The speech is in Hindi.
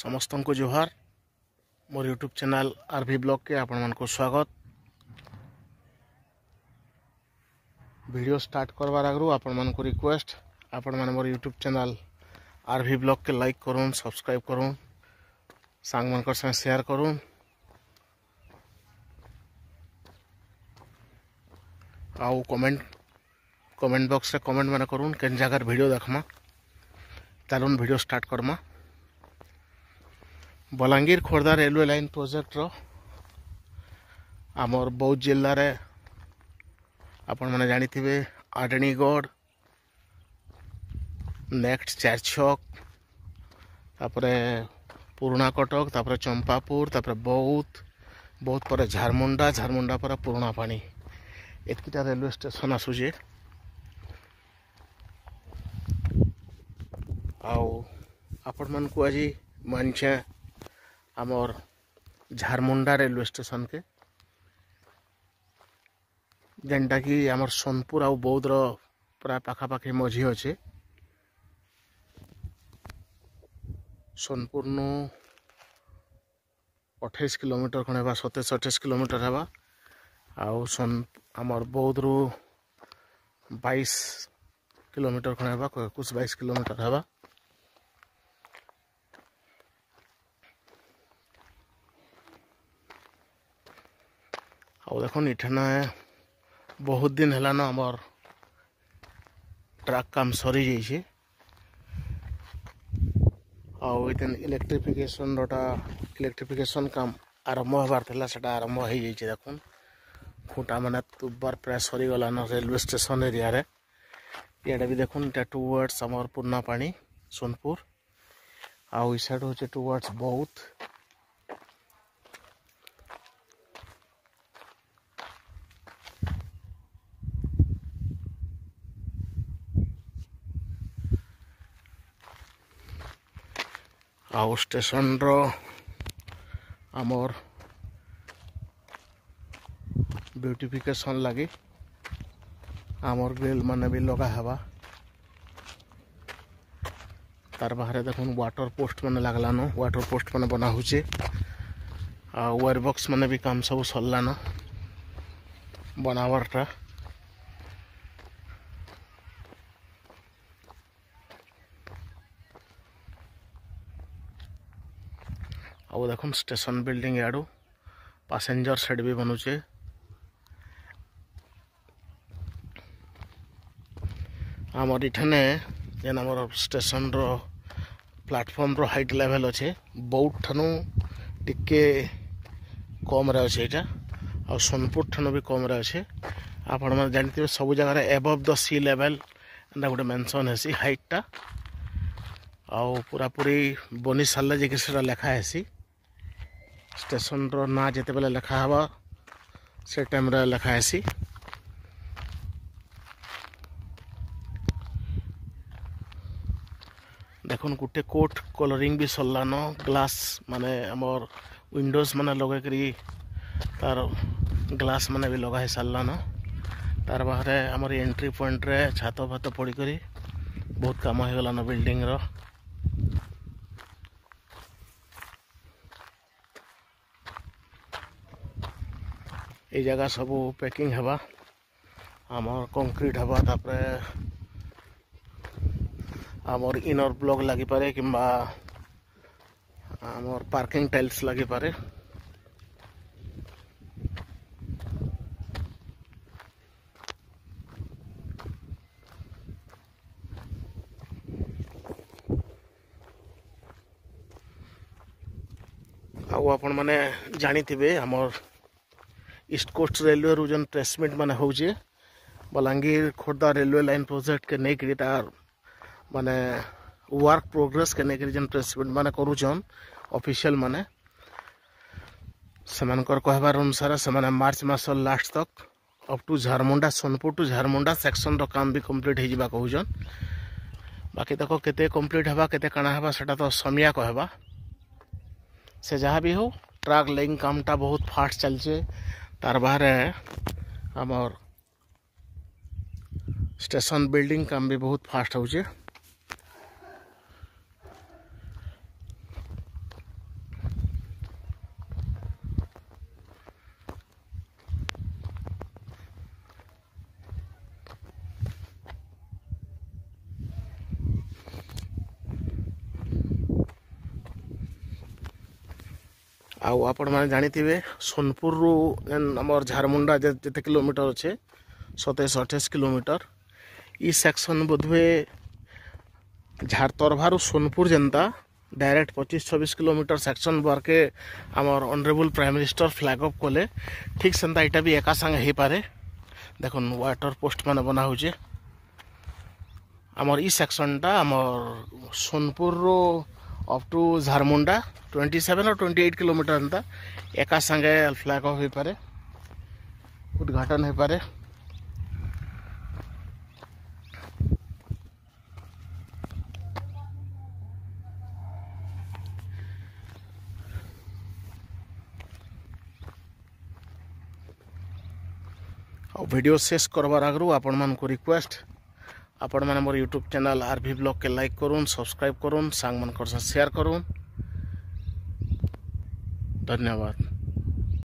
समस्त को जोहार मोर यूट्यूब चैनल आरवी ब्लॉग के आपण मन को स्वागत। वीडियो स्टार्ट करवार आगु आपण मन को रिक्वेस्ट आपण मन मोर यूट्यूब चैनल आरवी ब्लॉग के लाइक करूँ, सब्सक्राइब करूँ, सांग मन संग शेयर करूँ आउ कमेंट बॉक्स रे कमेंट मैंने करूँ केन जगह वीडियो देखमा। चलून वीडियो स्टार्ट करमा। Balangir Khordha railway line project रो आमर बौद्ध जिले रे आपण मैंने जानी थे आडणीगढ़ नेक्स्ट चारछक तापरे पुराना कटक तापरे चंपापुर तापरे बौद्ध पर झारमुंडा पर पुराना पानी एतकीटा रेलवे स्टेशन आसुचे। आपण मन को आज मानछे आमर झारमुंडा रेलवे स्टेशन के जेनटा कि आमर सोनपुर आउ बौद्ध प्राय पाखापाखि मझी अच्छे। सोनपुर नु 28 किलोमीटर खण है 27-28 किलोमीटर है आउ आमर बौद्ध रु 22 किलोमीटर खण है 21-22 किलोमीटर है। देखो इठना बहुत दिन है आमर ट्रक काम सरी जाइए इलेक्ट्रिफिकेशन काम आरंभ हबार था से आरंभ हो जाइए। देखुन खूंटा मैंने तुबार प्राय सरीगलान रेलवे स्टेशन एरिया रे। ये भी देखुन इटा टुवर्ड्स आमर पुरना पानी सोनपुर आउ साइड होचे टुवर्ड्स बौद्ध। आउ स्टेशन रो आमर ब्यूटिफिकेशन लगी आमर ग्रिल माने भी लगा हवा। तार बाहर देखुन वाटर पोस्ट माने लगलान, वाटर पोस्ट माने बना होचे आ वायर बॉक्स माने भी काम सब सरलान बनावरटा। आउ देखुन स्टेशन बिल्डिंग याडू पैसेंजर सेट भी बनुचे। आमर इठने जेन आमर स्टेशन रो प्लेटफॉर्म रो हाइट लेवल अच्छे बौद्ध ठानु टिके कम रे अच्छे एटा आ सोनपुर ठानु भी कम रे अच्छे। आपण मन जानते सब जगह above the sea level and गोटे मेंशन हेसी हाइट टा आउ पूरा पूरी बनी सारे जे सेटा लेखा हेसी। स्टेशन रो ना जेते बेले लेखा हवा से टाइम रे लेखा हेसी। देखुन गोटे कोट कलरिंग भी सरलान ग्लास माने आमर विंडोज माने लगे करी तार ग्लास माने भी लगा है सारलान। तार बाहर आमर एंट्री पॉइंट रे छात फात पड़ी करी बहुत काम हो गलान बिल्डिंग रो। ये जगह सब पैकिंग हवा आमर कंक्रीट हवा तापरे आमर इनर ब्लॉक लगी पारे किंबा आमर पार्किंग टाइल्स लगी पारे। आउ आपण माने जानी थिबे आमर ईस्ट कोस्ट रेलवे रु जन प्रेसमिट माने होचे Balangir Khordha railway line project के नहीं करी तार माने वर्क प्रोग्रेस के नहीं करी जन प्रेसमिट माने करूछन ऑफिशियल माने सेमानकर कहबार अनुसार से माने मार्च मास लास्ट तक up to Jharmunda Sonepur to Jharmunda section रो काम भी कंप्लीट हो जिबा कहूछन। बाकी तक केते कंप्लीट हवा केते काना हवा सेटा तो समिया कहबा से जहाँ भी हो ट्रक लेइंग कामटा बहुत फास्ट चलचे। तार बाहर आमर स्टेशन बिल्डिंग काम भी बहुत फास्ट होचे। आउ आपण मैंने जानी सोनपुर रु आमर झारमुंडा जिते किलोमीटर अच्छे 27-28 किलोमीटर ई सेक्शन बोधवे झारतरभारू सोनपुर जनता डायरेक्ट 25-26 किलोमीटर सेक्शन बारके आमर honourable prime minister flag up कले ठीक सेंता यहाँ भी एका संगे हो पारे देख वाटर पोस्ट मान बना हो आमर ई सेक्शनटा आमर सोनपुर रो अप टू झारमुंडा 27 और 28 किलोमीटर एंता एका संगे फ्लैग अप हो पारे उद्घाटन हो पारे। और वीडियो शेष करवार आगु आपण मान को रिक्वेस्ट आपण मैंने मोर यूट्यूब चैनल आरवी ब्लॉग के लाइक करूँ सब्सक्राइब करूँ सांग मन शेयर करूँ। धन्यवाद।